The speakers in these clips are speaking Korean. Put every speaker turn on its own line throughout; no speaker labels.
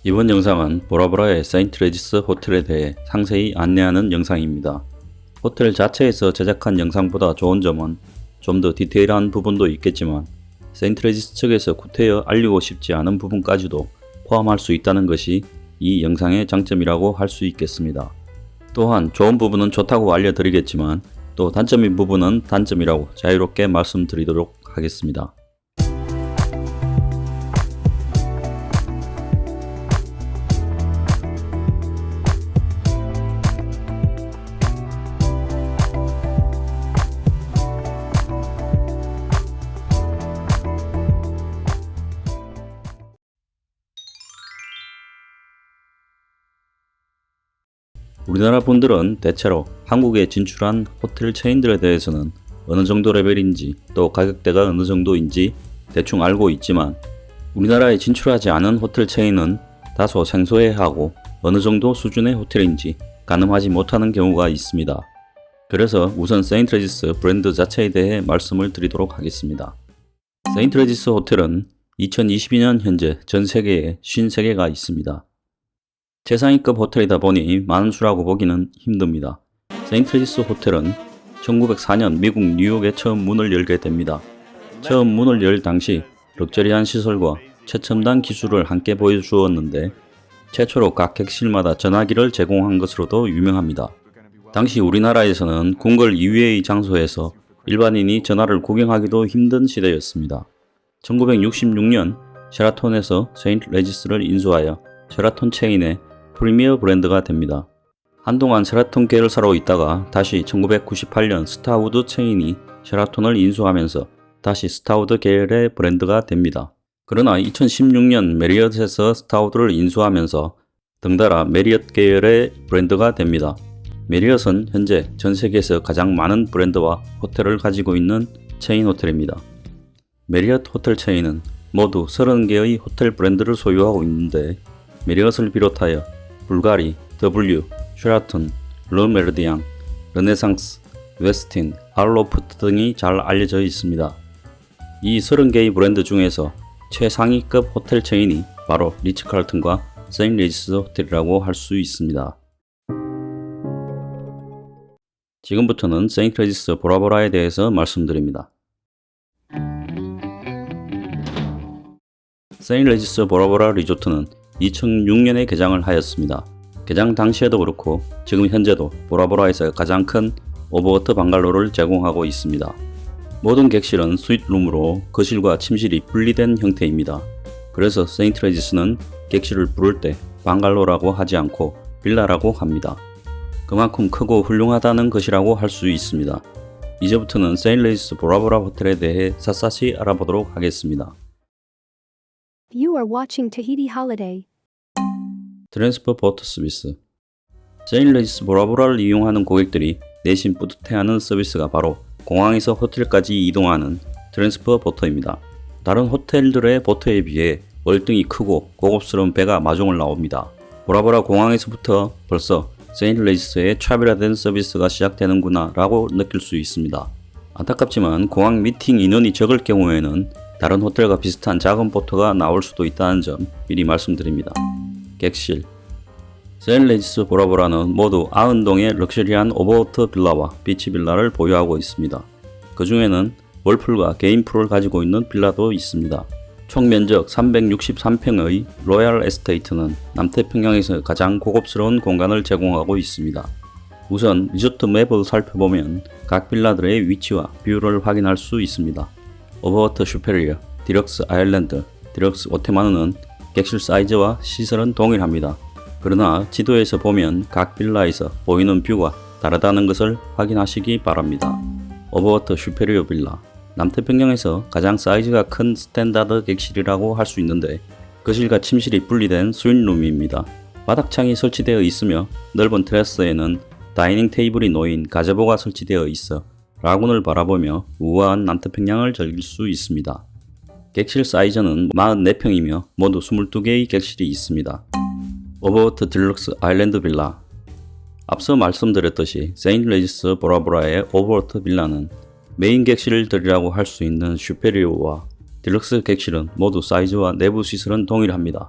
이번 영상은 보라보라의 세인트 레지스 호텔에 대해 상세히 안내하는 영상입니다. 호텔 자체에서 제작한 영상보다 좋은 점은 좀 더 디테일한 부분도 있겠지만 세인트 레지스 측에서 구태여 알리고 싶지 않은 부분까지도 포함할 수 있다는 것이 이 영상의 장점이라고 할 수 있겠습니다. 또한 좋은 부분은 좋다고 알려드리겠지만 또 단점인 부분은 단점이라고 자유롭게 말씀드리도록 하겠습니다. 우리나라 분들은 대체로 한국에 진출한 호텔 체인들에 대해서는 어느 정도 레벨인지 또 가격대가 어느 정도인지 대충 알고 있지만 우리나라에 진출하지 않은 호텔 체인은 다소 생소해하고 어느 정도 수준의 호텔인지 가늠하지 못하는 경우가 있습니다. 그래서 우선 세인트 레지스 브랜드 자체에 대해 말씀을 드리도록 하겠습니다. 세인트 레지스 호텔은 2022년 현재 전 세계에 53개가 있습니다. 최상위급 호텔이다 보니 많은 수라고 보기는 힘듭니다. 세인트 레지스 호텔은 1904년 미국 뉴욕에 처음 문을 열게 됩니다. 처음 문을 열 당시 럭셔리한 시설과 최첨단 기술을 함께 보여주었는데 최초로 각 객실마다 전화기를 제공한 것으로도 유명합니다. 당시 우리나라에서는 궁궐 이외의 장소에서 일반인이 전화를 구경하기도 힘든 시대였습니다. 1966년 셰라톤에서 세인트 레지스를 인수하여 셰라톤 체인의 프리미어 브랜드가 됩니다. 한동안 셰라톤 계열사로 있다가 다시 1998년 스타우드 체인이 셰라톤을 인수하면서 다시 스타우드 계열의 브랜드가 됩니다. 그러나 2016년 메리엇에서 스타우드를 인수하면서 덩달아 메리엇 계열의 브랜드가 됩니다. 메리엇은 현재 전 세계에서 가장 많은 브랜드와 호텔을 가지고 있는 체인 호텔입니다. 메리엇 호텔 체인은 모두 30개의 호텔 브랜드를 소유하고 있는데 메리엇을 비롯하여 불가리, W, 쉐라톤, 르 메르디앙, 르네상스, 웨스틴, 알로프트 등이 잘 알려져 있습니다. 이 30개의 브랜드 중에서 최상위급 호텔 체인이 바로 리츠칼튼과 세인트 레지스 호텔이라고 할 수 있습니다. 지금부터는 세인트 레지스 보라보라에 대해서 말씀드립니다. 세인트 레지스 보라보라 리조트는 2006년에 개장을 하였습니다. 개장 당시에도 그렇고 지금 현재도 보라보라에서 가장 큰 오버워터 방갈로를 제공하고 있습니다. 모든 객실은 스윗룸으로 거실과 침실이 분리된 형태입니다. 그래서 세인트 레지스는 객실을 부를 때 방갈로라고 하지 않고 빌라라고 합니다. 그만큼 크고 훌륭하다는 것이라고 할 수 있습니다. 이제부터는 세인트 레지스 보라보라 호텔에 대해 샅샅이 알아보도록 하겠습니다.
You are watching Tahiti Holiday.
트랜스퍼 보트 서비스. 세인트 레지스 보라보라를 이용하는 고객들이 내심 뿌듯해하는 서비스가 바로 공항에서 호텔까지 이동하는 트랜스퍼 보트입니다. 다른 호텔들의 보트에 비해 월등히 크고 고급스러운 배가 마중을 나옵니다. 보라보라 공항에서부터 벌써 세인트 레지스의 차별화된 서비스가 시작되는구나 라고 느낄 수 있습니다. 안타깝지만 공항 미팅 인원이 적을 경우에는 다른 호텔과 비슷한 작은 보트가 나올 수도 있다는 점 미리 말씀드립니다. 객실. 세인트 레지스 보라보라는 모두 90동의 럭셔리한 오버워터 빌라와 비치 빌라를 보유하고 있습니다. 그 중에는 월풀과 개인 풀을 가지고 있는 빌라도 있습니다. 총 면적 363평의 로얄 에스테이트는 남태평양에서 가장 고급스러운 공간을 제공하고 있습니다. 우선 리조트 맵을 살펴보면 각 빌라들의 위치와 뷰를 확인할 수 있습니다. 오버워터 슈페리어, 디럭스 아일랜드, 디럭스 오테마누는 객실 사이즈와 시설은 동일합니다. 그러나 지도에서 보면 각 빌라에서 보이는 뷰가 다르다는 것을 확인하시기 바랍니다. 오버워터 슈페리어 빌라. 남태평양에서 가장 사이즈가 큰 스탠다드 객실이라고 할 수 있는데 거실과 침실이 분리된 스윗룸입니다. 바닥창이 설치되어 있으며 넓은 테라스에는 다이닝 테이블이 놓인 가제보가 설치되어 있어 라군을 바라보며 우아한 남태평양을 즐길 수 있습니다. 객실 사이즈는 44평이며 모두 22개의 객실이 있습니다. 오버워터 딜럭스 아일랜드 빌라. 앞서 말씀드렸듯이 세인트 레지스 보라보라의 오버워터 빌라는 메인 객실들이라고 할 수 있는 슈페리오와 딜럭스 객실은 모두 사이즈와 내부 시설은 동일합니다.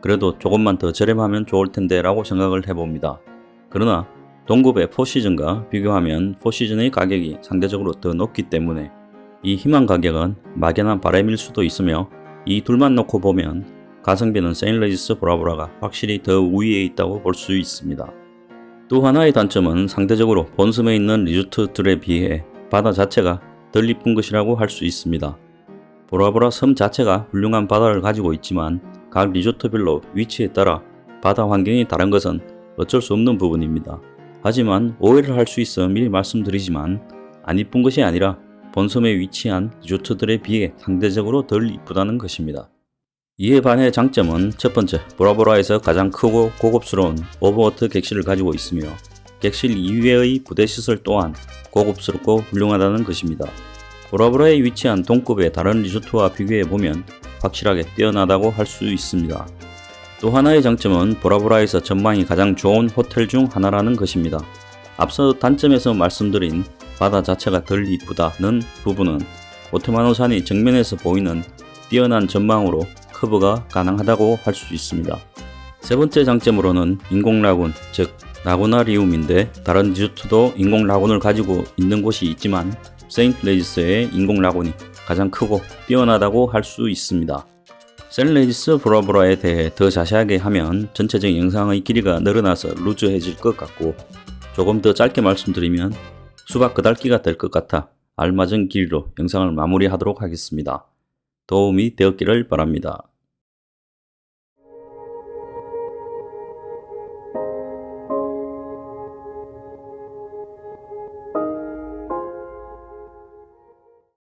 그래도 조금만 더 저렴하면 좋을 텐데 라고 생각을 해봅니다. 그러나 동급의 포시즌과 비교하면 포시즌의 가격이 상대적으로 더 높기 때문에 이 희망 가격은 막연한 바람일 수도 있으며 이 둘만 놓고 보면 가성비는 세인레지스 보라보라가 확실히 더 우위에 있다고 볼 수 있습니다. 또 하나의 단점은 상대적으로 본섬에 있는 리조트들에 비해 바다 자체가 덜 이쁜 것이라고 할 수 있습니다. 보라보라 섬 자체가 훌륭한 바다를 가지고 있지만 각 리조트별로 위치에 따라 바다 환경이 다른 것은 어쩔 수 없는 부분입니다. 하지만 오해를 할 수 있어 미리 말씀드리지만 안 이쁜 것이 아니라 본섬에 위치한 리조트들에 비해 상대적으로 덜 이쁘다는 것입니다. 이에 반해 장점은 첫 번째, 보라보라에서 가장 크고 고급스러운 오버워터 객실을 가지고 있으며 객실 이외의 부대 시설 또한 고급스럽고 훌륭하다는 것입니다. 보라보라에 위치한 동급의 다른 리조트와 비교해보면 확실하게 뛰어나다고 할 수 있습니다. 또 하나의 장점은 보라보라에서 전망이 가장 좋은 호텔 중 하나라는 것입니다. 앞서 단점에서 말씀드린 바다 자체가 덜 이쁘다는 부분은 오트마노 산이 정면에서 보이는 뛰어난 전망으로 커버가 가능하다고 할 수 있습니다. 세 번째 장점으로는 인공 라군, 즉 라구나리움인데 다른 리조트도 인공 라군을 가지고 있는 곳이 있지만 세인트레지스의 인공 라군이 가장 크고 뛰어나다고 할 수 있습니다. 세인트레지스 보라보라에 대해 더 자세하게 하면 전체적인 영상의 길이가 늘어나서 루즈해질 것 같고 조금 더 짧게 말씀드리면 수박 그달기가 될 것 같아 알맞은 길이로 영상을 마무리하도록 하겠습니다. 도움이 되었기를 바랍니다.